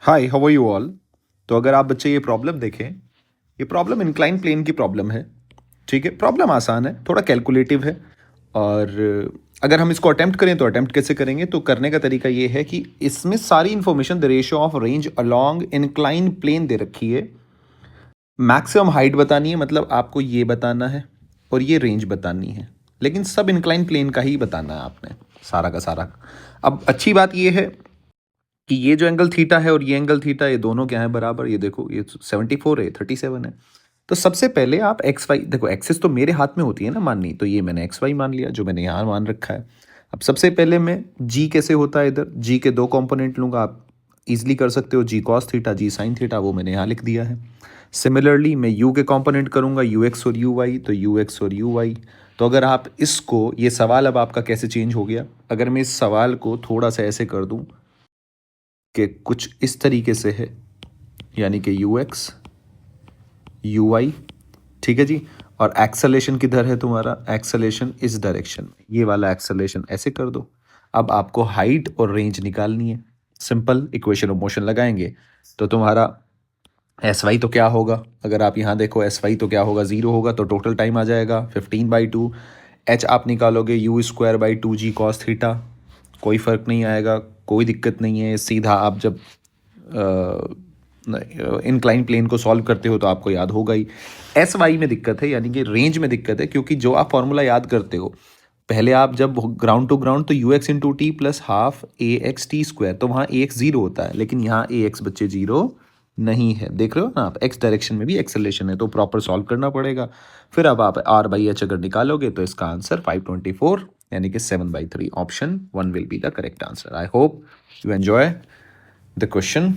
Hi, how are you all. तो अगर आप बच्चे ये प्रॉब्लम देखें, ये प्रॉब्लम इंक्लाइन प्लेन की प्रॉब्लम है। ठीक है, प्रॉब्लम आसान है, थोड़ा कैलकुलेटिव है। और अगर हम इसको अटेम्प्ट करें तो अटेम्प्ट कैसे करेंगे, तो करने का तरीका ये है कि इसमें सारी information the ratio of range along incline plane दे रखी है। मैक्सिमम हाइट बतानी है, मतलब आपको ये बताना है और ये रेंज बतानी है, लेकिन सब इंक्लाइन प्लेन का ही बताना है आपने, सारा का सारा। अब अच्छी बात ये है कि ये जो एंगल थीटा है और ये एंगल थीटा, ये दोनों क्या है बराबर। ये देखो, ये 74 है, 37 है। तो सबसे पहले आप एक्स वाई देखो, एक्सिस तो मेरे हाथ में होती है ना माननी, तो ये मैंने एक्स वाई मान लिया जो मैंने यहाँ मान रखा है। अब सबसे पहले मैं जी कैसे होता है, इधर जी के दो कंपोनेंट लूँगा। आप इजीली कर सकते हो, जी कॉस थीटा जी साइन थीटा, वो मैंने यहाँ लिख दिया है। सिमिलरली मैं यू के कंपोनेंट करूँगा, यू एक्स और यू वाई, तो यू एक्स और यू वाई। तो अगर आप इसको, ये सवाल अब आपका कैसे चेंज हो गया, अगर मैं इस सवाल को थोड़ा सा ऐसे कर दूँ कि कुछ इस तरीके से है, यानी कि यू एक्स यू वाई, ठीक है जी। और एक्सेलेरेशन किधर है तुम्हारा, एक्सेलेरेशन इस डायरेक्शन में, ये वाला एक्सेलेरेशन ऐसे कर दो। अब आपको हाइट और रेंज निकालनी है। सिंपल इक्वेशन ऑफ मोशन लगाएंगे तो तुम्हारा एस वाई तो क्या होगा, अगर आप यहाँ देखो एस वाई तो क्या होगा, ज़ीरो होगा, तो टोटल टाइम आ जाएगा 15/2। एच आप निकालोगे you square by 2g cos theta, कोई फ़र्क नहीं आएगा, कोई दिक्कत नहीं है। सीधा आप जब इंक्लाइन प्लेन को सॉल्व करते हो तो आपको याद होगा ही। एस वाई में दिक्कत है, यानी कि रेंज में दिक्कत है, क्योंकि जो आप फॉर्मूला याद करते हो पहले, आप जब ग्राउंड टू ग्राउंड तो you x into T plus half A x T square, तो वहाँ ए एक्स जीरो होता है, लेकिन यहाँ ए एक्स बच्चे जीरो नहीं है। देख रहे हो ना आप, एक्स डायरेक्शन में भी एक्सेलेरेशन है, तो प्रॉपर सॉल्व करना पड़ेगा। फिर अब आप आर बाई एच अगर निकालोगे तो इसका आंसर 524 यानी कि 7/3, option 1 will be the correct answer. I hope you enjoy the question.